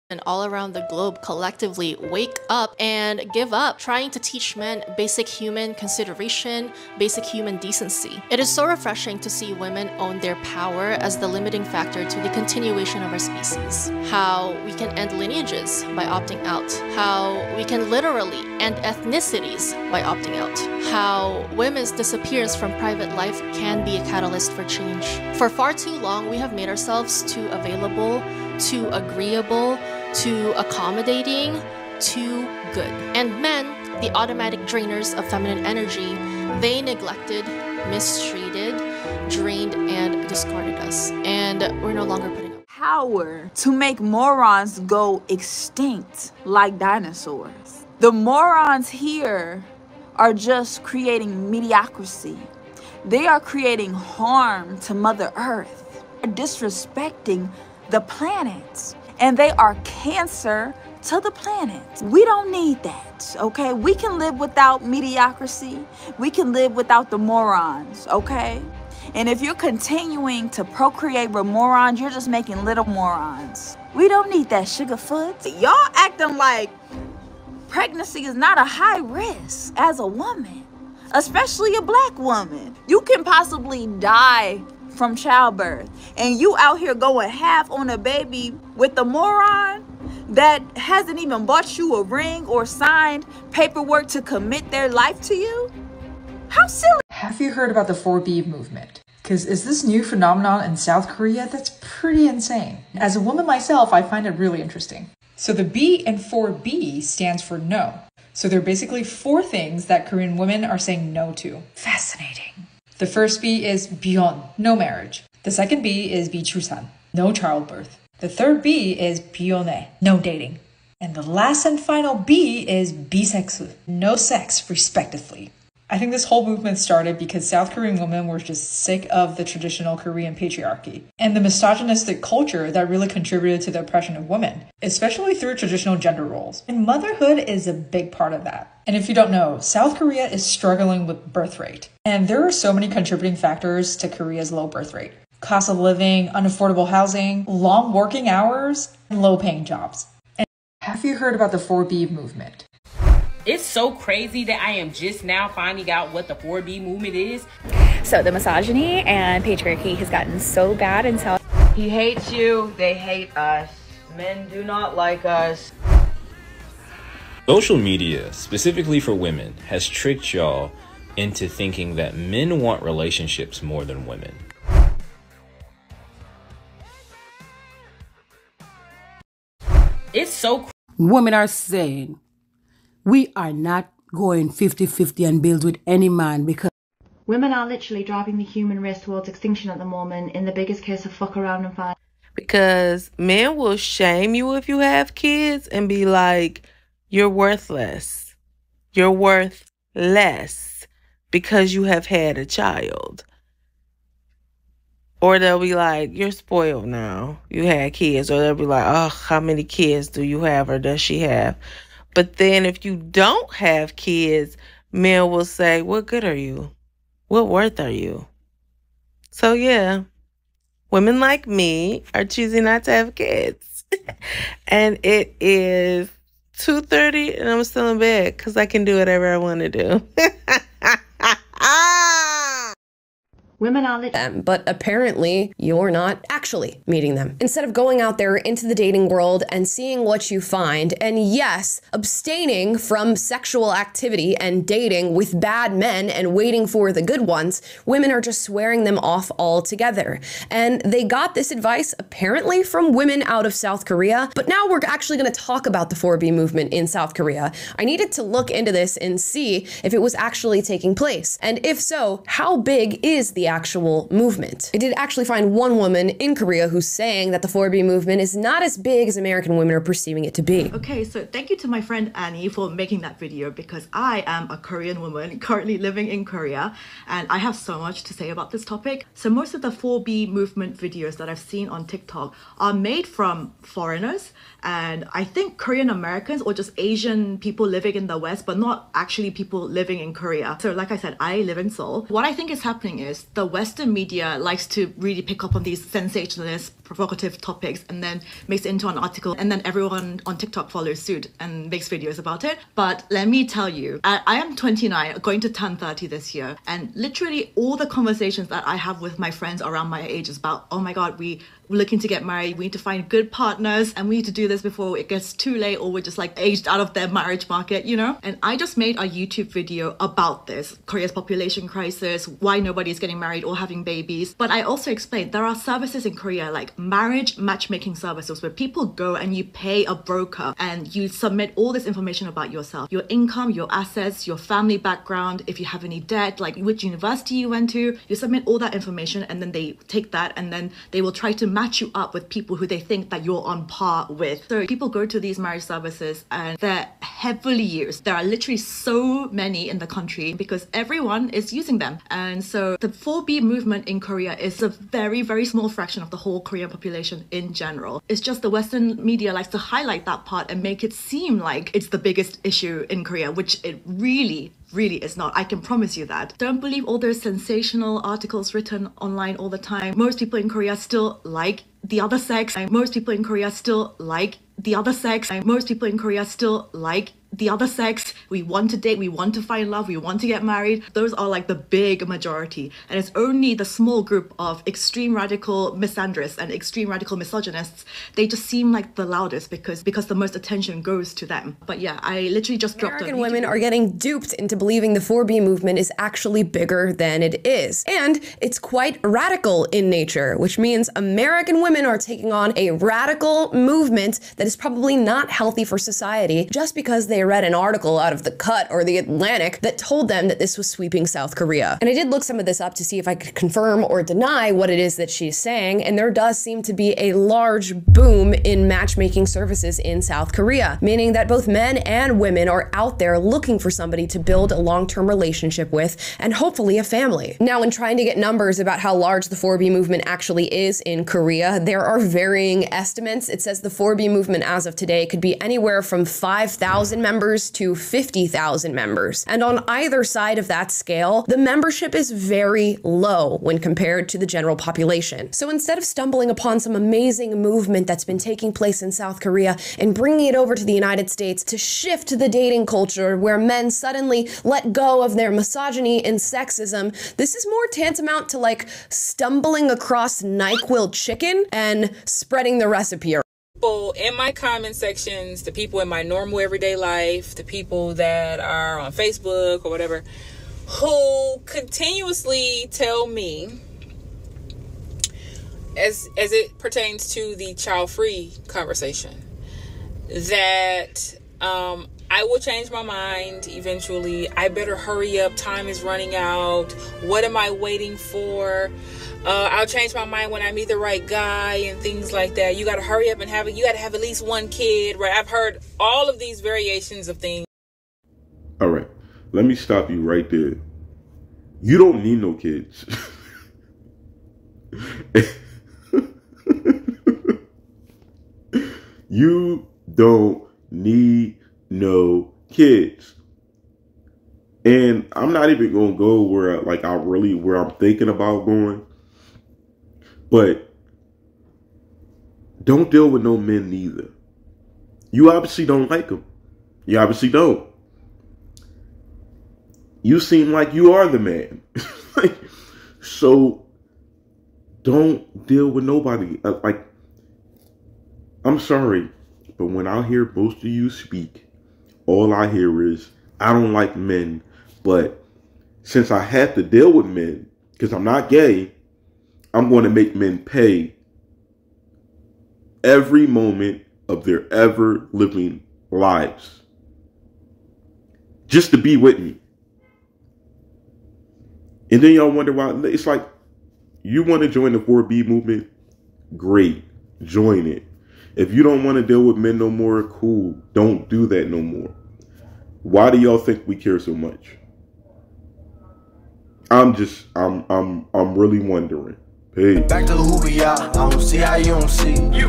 and all around the globe collectively wake up and give up trying to teach men basic human consideration, basic human decency. It is so refreshing to see women own their power as the limiting factor to the continuation of our species. How we can end lineages by opting out. How we can literally end ethnicities by opting out. How women's disappearance from private life can be a catalyst for change. For far too long, we have made ourselves too available, too agreeable, too accommodating, too good. And men, the automatic drainers of feminine energy, they neglected, mistreated, drained, and discarded us. And we're no longer putting up. Power to make morons go extinct like dinosaurs. The morons here are just creating mediocrity. They are creating harm to Mother Earth. They're disrespecting the planet. And they are cancer to the planet. We don't need that, okay? We can live without mediocrity. We can live without the morons, okay? And if you're continuing to procreate with morons, you're just making little morons. We don't need that sugarfoot. Y'all acting like pregnancy is not a high risk as a woman, especially a black woman. You can possibly die from childbirth, and you out here going half on a baby with the moron that hasn't even bought you a ring or signed paperwork to commit their life to you? How silly. Have you heard about the 4B movement? Because it's this new phenomenon in South Korea that's pretty insane. As a woman myself, I find it really interesting. So the B in 4B stands for no. So there are basically 4 things that Korean women are saying no to. Fascinating. The first B is bion, no marriage. The second B is bichusan, no childbirth. The third B is bione, no dating. And the last and final B is bisexu, no sex, respectively. I think this whole movement started because South Korean women were just sick of the traditional Korean patriarchy and the misogynistic culture that really contributed to the oppression of women, especially through traditional gender roles. And motherhood is a big part of that. And if you don't know, South Korea is struggling with birth rate. And there are so many contributing factors to Korea's low birth rate. Cost of living, unaffordable housing, long working hours, and low paying jobs. And have you heard about the 4B movement? It's so crazy that I am just now finding out what the 4B movement is. So the misogyny and patriarchy has gotten so bad in South. He hates you, they hate us. Men do not like us. Social media, specifically for women, has tricked y'all into thinking that men want relationships more than women. It's so Women are saying, we are not going 50-50 and bills with any man because women are literally driving the human race towards extinction at the moment in the biggest case of fuck around and find. Because men will shame you if you have kids and be like, you're worthless. You're worth less because you have had a child. Or they'll be like, you're spoiled now. You had kids. Or they'll be like, oh, how many kids do you have or does she have? But then if you don't have kids, men will say, what good are you? What worth are you? So yeah, women like me are choosing not to have kids. And it is 2:30 and I'm still in bed because I can do whatever I want to do. Women are them, but apparently you're not actually meeting them. Instead of going out there into the dating world and seeing what you find, and yes, abstaining from sexual activity and dating with bad men and waiting for the good ones, women are just swearing them off altogether. And they got this advice apparently from women out of South Korea, but now we're actually going to talk about the 4B movement in South Korea. I needed to look into this and see if it was actually taking place, and if so, how big is the actual movement. I did actually find one woman in Korea who's saying that the 4B movement is not as big as American women are perceiving it to be. Okay, so thank you to my friend Annie for making that video because I am a Korean woman currently living in Korea and I have so much to say about this topic. So most of the 4B movement videos that I've seen on TikTok are made from foreigners, and I think Korean Americans or just Asian people living in the West, but not actually people living in Korea. So like I said, I live in Seoul. What I think is happening is the Western media likes to really pick up on these sensationalist, provocative topics and then makes it into an article, and then everyone on TikTok follows suit and makes videos about it. But let me tell you, I am 29, going to turn 30 this year, and literally all the conversations that I have with my friends around my age is about, oh my god, we're looking to get married, we need to find good partners, and we need to do this before it gets too late, or we're just like aged out of their marriage market, you know? And I just made a YouTube video about this, Korea's population crisis, why nobody's getting married or having babies. But I also explained there are services in Korea like marriage matchmaking services where people go and you pay a broker and you submit all this information about yourself, your income, your assets, your family background, if you have any debt, like which university you went to, you submit all that information, and then they take that and then they will try to match you up with people who they think that you're on par with. So people go to these marriage services and they're heavily used. There are literally so many in the country because everyone is using them. And so the 4B movement in Korea is a very, very small fraction of the whole Korean population in general. It's just the Western media likes to highlight that part and make it seem like it's the biggest issue in Korea, which it really is not. I can promise you that. Don't believe all those sensational articles written online all the time. Most people in Korea still like the other sex. Most people in Korea still like the other sex. Most people in Korea still like the other sex. We want to date, we want to find love, we want to get married. Those are like the big majority. And it's only the small group of extreme radical misandrists and extreme radical misogynists. They just seem like the loudest because the most attention goes to them. But yeah, I literally just dropped American women are getting duped into believing the 4B movement is actually bigger than it is. And it's quite radical in nature, which means American women are taking on a radical movement that is probably not healthy for society just because they read an article out of The Cut or The Atlantic that told them that this was sweeping South Korea. And I did look some of this up to see if I could confirm or deny what it is that she's saying, and there does seem to be a large boom in matchmaking services in South Korea, meaning that both men and women are out there looking for somebody to build a long-term relationship with and hopefully a family. Now, when trying to get numbers about how large the 4B movement actually is in Korea, there are varying estimates. It says the 4B movement as of today could be anywhere from 5,000 members to 50,000 members. And on either side of that scale, the membership is very low when compared to the general population. So instead of stumbling upon some amazing movement that's been taking place in South Korea and bringing it over to the United States to shift the dating culture where men suddenly let go of their misogyny and sexism, this is more tantamount to like stumbling across NyQuil chicken and spreading the recipe around. People in my comment sections, the people in my normal everyday life, the people that are on Facebook or whatever, who continuously tell me, as it pertains to the child-free conversation, that I will change my mind eventually. I better hurry up. Time is running out. What am I waiting for? I'll change my mind when I meet the right guy and things like that. You got to hurry up and have it. You got to have at least one kid, right? I've heard all of these variations of things. All right. Let me stop you right there. You don't need no kids. You don't need no kids. And I'm not even going to go where where I'm thinking about going. But don't deal with no men neither. You obviously don't like them. You obviously don't. You seem like you are the man. So don't deal with nobody. I'm sorry, but when I hear most of you speak, all I hear is, I don't like men, but since I have to deal with men, because I'm not gay, I'm going to make men pay every moment of their ever living lives just to be with me. And then y'all wonder why. It's like, you want to join the 4B movement? Great. Join it. If you don't want to deal with men no more, cool. Don't do that no more. Why do y'all think we care so much? I'm really wondering. Hey. Back to who we are. I don't see how you don't see. You